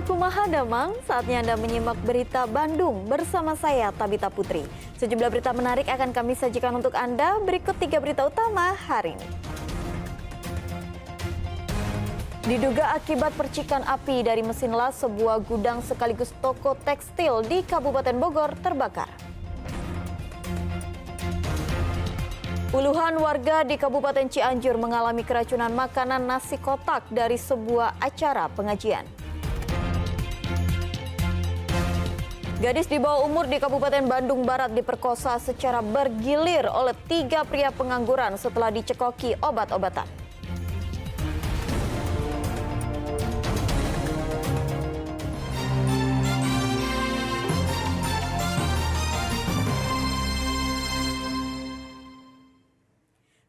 Kumaha Damang, saatnya Anda menyimak berita Bandung bersama saya Tabita Putri. Sejumlah berita menarik akan kami sajikan untuk Anda, berikut 3 berita utama hari ini. Diduga akibat percikan api dari mesin las, sebuah gudang sekaligus toko tekstil di Kabupaten Bogor terbakar. Puluhan warga di Kabupaten Cianjur mengalami keracunan makanan nasi kotak dari sebuah acara pengajian. Gadis di bawah umur di Kabupaten Bandung Barat diperkosa secara bergilir oleh 3 pria pengangguran setelah dicekoki obat-obatan.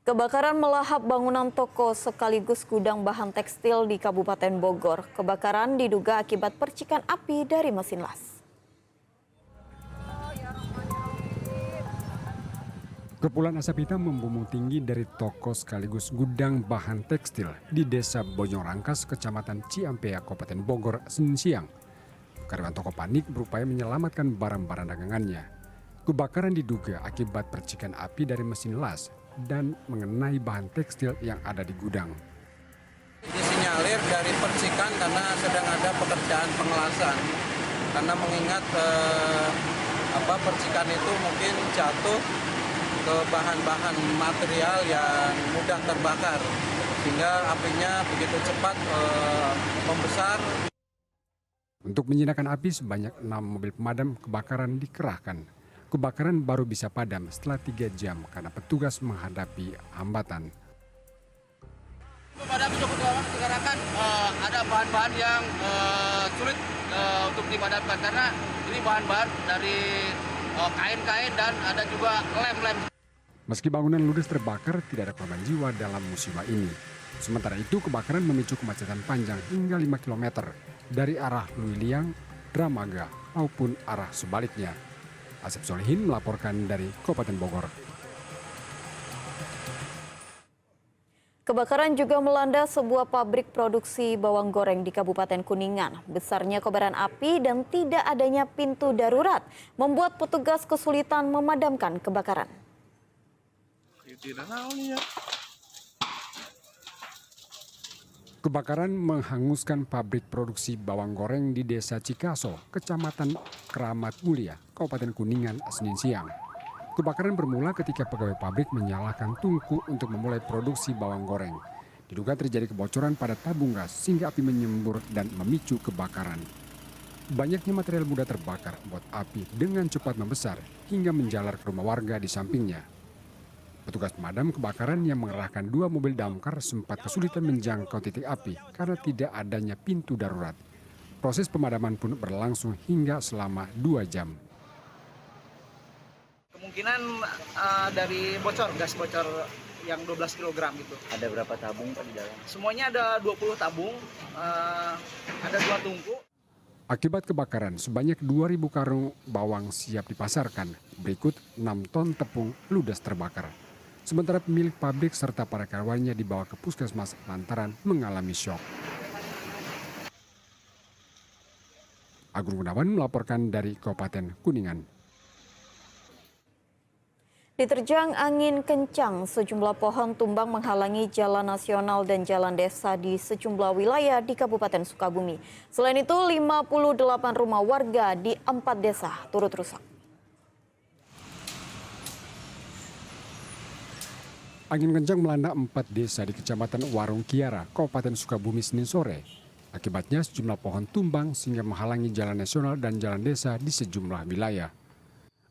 Kebakaran melahap bangunan toko sekaligus gudang bahan tekstil di Kabupaten Bogor. Kebakaran diduga akibat percikan api dari mesin las. Kepulan asap hitam membumbung tinggi dari toko sekaligus gudang bahan tekstil di Desa Bojong-Rangkas, Kecamatan Ciampea, Kabupaten Bogor, Senin siang. Karyawan toko panik berupaya menyelamatkan barang-barang dagangannya. Kebakaran diduga akibat percikan api dari mesin las dan mengenai bahan tekstil yang ada di gudang. Disinyalir dari percikan karena sedang ada pekerjaan pengelasan. Karena mengingat percikan itu mungkin jatuh ke bahan-bahan material yang mudah terbakar sehingga apinya begitu cepat membesar. Untuk menjinakkan api sebanyak 6 mobil pemadam kebakaran dikerahkan. Kebakaran baru bisa padam setelah 3 jam karena petugas menghadapi hambatan. Pemadam cukup lama dikarenakan ada bahan-bahan yang sulit untuk dipadamkan karena ini bahan-bahan dari kain-kain dan ada juga lem-lem. Meski bangunan ludes terbakar, tidak ada korban jiwa dalam musibah ini. Sementara itu, kebakaran memicu kemacetan panjang hingga 5 km dari arah Luiliang, Dramaga maupun arah sebaliknya. Asep Solihin melaporkan dari Kabupaten Bogor. Kebakaran juga melanda sebuah pabrik produksi bawang goreng di Kabupaten Kuningan. Besarnya kobaran api dan tidak adanya pintu darurat membuat petugas kesulitan memadamkan kebakaran. Kebakaran menghanguskan pabrik produksi bawang goreng di Desa Cikaso, Kecamatan Keramat Mulia, Kabupaten Kuningan, Senin siang. Kebakaran bermula ketika pegawai pabrik menyalakan tungku untuk memulai produksi bawang goreng. Diduga terjadi kebocoran pada tabung gas sehingga api menyembur dan memicu kebakaran. Banyaknya material mudah terbakar membuat api dengan cepat membesar hingga menjalar ke rumah warga di sampingnya. Petugas pemadam kebakaran yang mengerahkan 2 mobil damkar sempat kesulitan menjangkau titik api karena tidak adanya pintu darurat. Proses pemadaman pun berlangsung hingga selama 2 jam. Kemungkinan dari gas bocor yang 12 kg gitu. Ada berapa tabung Pak di dalam? Semuanya ada 20 tabung, ada 2 tungku. Akibat kebakaran, sebanyak 2.000 karung bawang siap dipasarkan. Berikut 6 ton tepung ludes terbakar. Sementara pemilik pabrik serta para karyawannya dibawa ke puskesmas lantaran mengalami syok. Agung Gunawan melaporkan dari Kabupaten Kuningan. Diterjang angin kencang, sejumlah pohon tumbang menghalangi jalan nasional dan jalan desa di sejumlah wilayah di Kabupaten Sukabumi. Selain itu, 58 rumah warga di 4 desa turut rusak. Angin kencang melanda 4 desa di Kecamatan Warung Kiara, Kabupaten Sukabumi Senin sore. Akibatnya sejumlah pohon tumbang sehingga menghalangi jalan nasional dan jalan desa di sejumlah wilayah.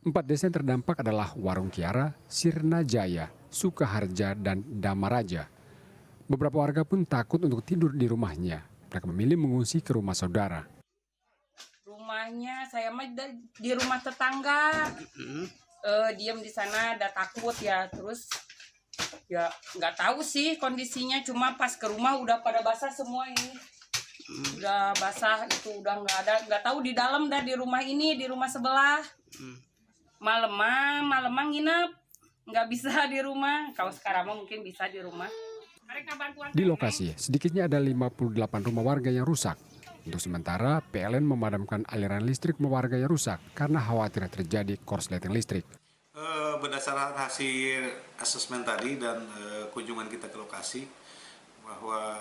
4 desa yang terdampak adalah Warung Kiara, Sirna Jaya, Sukaharja, dan Damaraja. Beberapa warga pun takut untuk tidur di rumahnya. Mereka memilih mengungsi ke rumah saudara. Rumahnya saya mah di rumah tetangga. Diam di sana, ada takut ya. Terus ya nggak tahu sih kondisinya, cuma pas ke rumah udah pada basah semua ini. Udah basah itu, udah nggak tahu di dalam dah, di rumah ini, di rumah sebelah. Malemang nginep, nggak bisa di rumah. Kalau sekarang mah mungkin bisa di rumah. Di lokasi, sedikitnya ada 58 rumah warga yang rusak. Untuk sementara, PLN memadamkan aliran listrik warga yang rusak karena khawatir terjadi korsleting listrik. Berdasarkan hasil asesmen tadi dan kunjungan kita ke lokasi, bahwa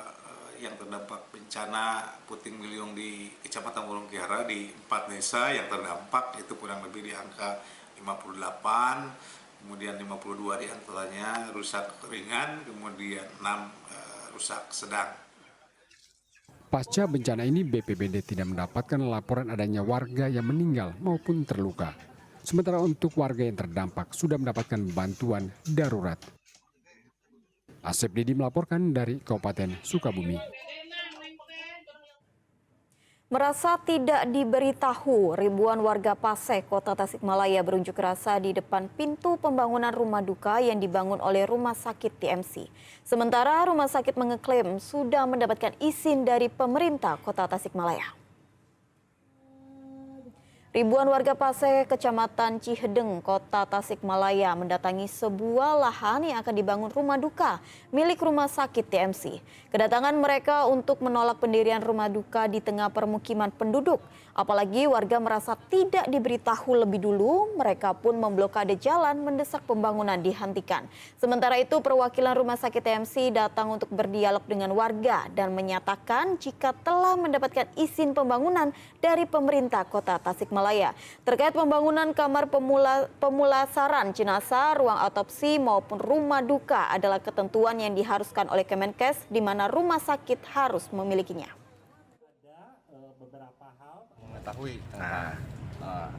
yang terdampak bencana puting beliung di Kecamatan Burung Kiara di 4 desa yang terdampak itu kurang lebih di angka 58, kemudian 52 diantaranya rusak ringan, kemudian 6 rusak sedang. Pasca bencana ini, BPBD tidak mendapatkan laporan adanya warga yang meninggal maupun terluka. Sementara untuk warga yang terdampak sudah mendapatkan bantuan darurat. Asep Didi melaporkan dari Kabupaten Sukabumi. Merasa tidak diberitahu, ribuan warga Paseh, Kota Tasikmalaya berunjuk rasa di depan pintu pembangunan rumah duka yang dibangun oleh Rumah Sakit TMC. Sementara rumah sakit mengeklaim sudah mendapatkan izin dari pemerintah Kota Tasikmalaya. Ribuan warga Paseh, Kecamatan Cihedeng, Kota Tasikmalaya mendatangi sebuah lahan yang akan dibangun rumah duka milik Rumah Sakit TMC. Kedatangan mereka untuk menolak pendirian rumah duka di tengah permukiman penduduk. Apalagi warga merasa tidak diberitahu lebih dulu, mereka pun memblokade jalan mendesak pembangunan dihentikan. Sementara itu, perwakilan Rumah Sakit TMC datang untuk berdialog dengan warga dan menyatakan jika telah mendapatkan izin pembangunan dari pemerintah Kota Tasikmalaya terkait pembangunan kamar pemulasaran jenazah, ruang otopsi maupun rumah duka adalah ketentuan yang diharuskan oleh Kemenkes di mana rumah sakit harus memilikinya. Mengetahui tentang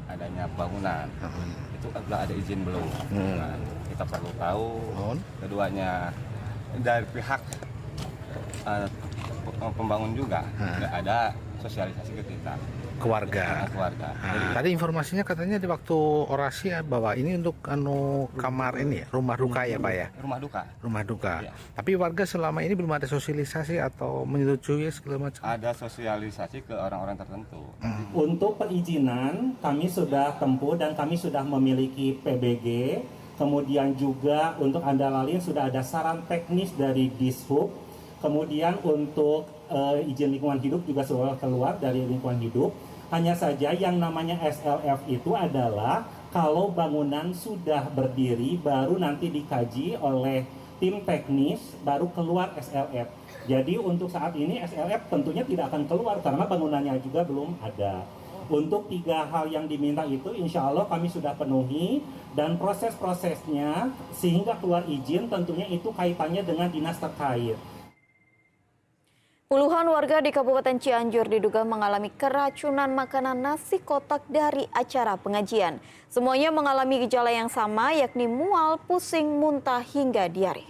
adanya bangunan itu adalah ada izin belum. Nah, kita perlu tahu keduanya dari pihak pembangun juga nggak ada sosialisasi ke kita. Keluarga. Tadi informasinya katanya di waktu orasi ya, bahwa ini untuk kamar ini ya, rumah duka ya Pak ya? Rumah duka. Ya. Tapi warga selama ini belum ada sosialisasi atau menyetujui segala macam? Ada sosialisasi ke orang-orang tertentu. Untuk perizinan kami sudah tempuh dan kami sudah memiliki PBG. Kemudian juga untuk antara lain sudah ada saran teknis dari Dishub. Kemudian untuk izin lingkungan hidup juga sudah keluar dari lingkungan hidup. Hanya saja yang namanya SLF itu adalah kalau bangunan sudah berdiri baru nanti dikaji oleh tim teknis baru keluar SLF. Jadi untuk saat ini SLF tentunya tidak akan keluar karena bangunannya juga belum ada. Untuk 3 hal yang diminta itu insya Allah kami sudah penuhi dan proses-prosesnya sehingga keluar izin tentunya itu kaitannya dengan dinas terkait. Puluhan warga di Kabupaten Cianjur diduga mengalami keracunan makanan nasi kotak dari acara pengajian. Semuanya mengalami gejala yang sama, yakni mual, pusing, muntah, hingga diare.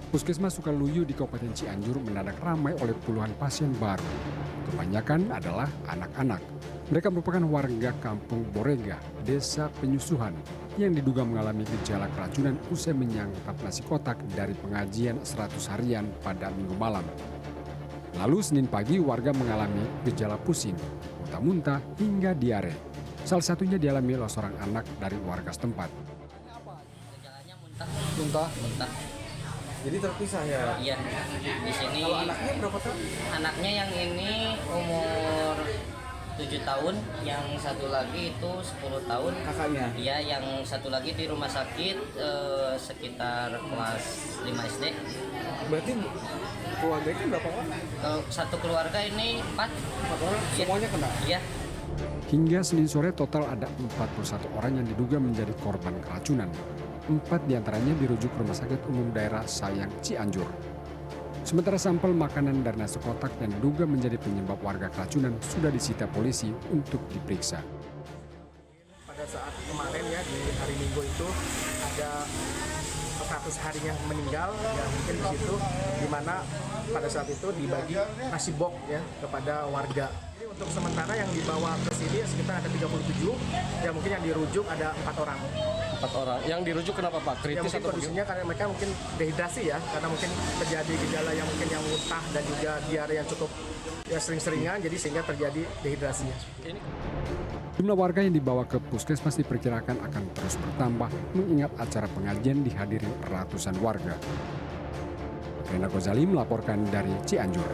Puskesmas Sukaluyu di Kabupaten Cianjur mendadak ramai oleh puluhan pasien baru. Kebanyakan adalah anak-anak. Mereka merupakan warga kampung Borega, Desa Penyusuhan, yang diduga mengalami gejala keracunan usai menyantap nasi kotak dari pengajian 100 harian pada Minggu malam. Lalu Senin pagi warga mengalami gejala pusing, muntah-muntah hingga diare. Salah satunya dialami oleh seorang anak dari warga setempat. Gejalanya muntah. Jadi terpisah ya? Iya, di sini. Kalau anaknya berapa tahun? Anaknya yang ini umur 7 tahun, yang satu lagi itu 10 tahun. Kakaknya? Iya, yang satu lagi di rumah sakit sekitar kelas 5 SD. Berarti keluarga itu berapa orang? Satu keluarga ini 4 orang, semuanya kena? Iya. Hingga Senin sore total ada 41 orang yang diduga menjadi korban keracunan. 4 diantaranya dirujuk ke Rumah Sakit Umum Daerah Sayang Cianjur. Sementara sampel makanan dari nasi kotak yang diduga menjadi penyebab warga keracunan sudah disita polisi untuk diperiksa. Pada saat kemarin ya di hari Minggu itu ada 100 hari yang meninggal ya mungkin di situ di mana pada saat itu dibagi nasi box ya kepada warga. Jadi untuk sementara yang dibawa ke sini sekitar ada 37 ya mungkin yang dirujuk ada 4 orang. 4 orang. Yang dirujuk kenapa Pak? Kritis ya, atau kondisinya karena mereka mungkin dehidrasi ya karena mungkin terjadi gejala yang mungkin yang muntah dan juga diare yang cukup ya sering-seringan jadi sehingga terjadi dehidrasi. Jumlah warga yang dibawa ke puskesmas diperkirakan akan terus bertambah mengingat acara pengajian dihadiri ratusan warga. Rena Gozali melaporkan dari Cianjur.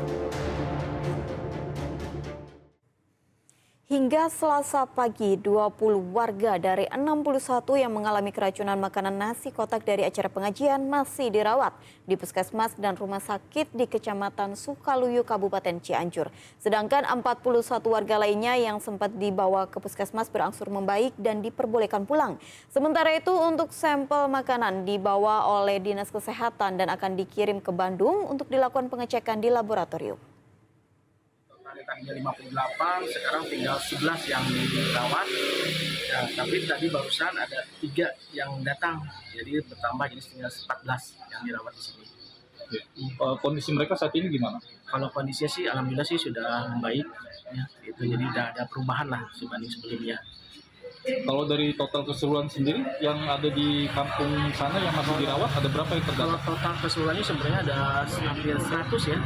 Hingga Selasa pagi, 20 warga dari 61 yang mengalami keracunan makanan nasi kotak dari acara pengajian masih dirawat di puskesmas dan rumah sakit di Kecamatan Sukaluyu, Kabupaten Cianjur. Sedangkan 41 warga lainnya yang sempat dibawa ke puskesmas berangsur membaik dan diperbolehkan pulang. Sementara itu untuk sampel makanan dibawa oleh Dinas Kesehatan dan akan dikirim ke Bandung untuk dilakukan pengecekan di laboratorium. Tadinya 58, sekarang tinggal 11 yang dirawat. Ya, tapi tadi barusan ada 3 yang datang, jadi bertambah jadi tinggal 14 yang dirawat di sini. Kondisi mereka saat ini gimana? Kalau kondisinya sih alhamdulillah sih sudah membaik, ya, itu jadi tidak ada perubahan lah dibanding sebelumnya. Kalau dari total keseluruhan sendiri yang ada di kampung sana yang masih dirawat ada berapa yang terdata? Kalau total keseluruhannya sebenarnya ada hampir 100 ya.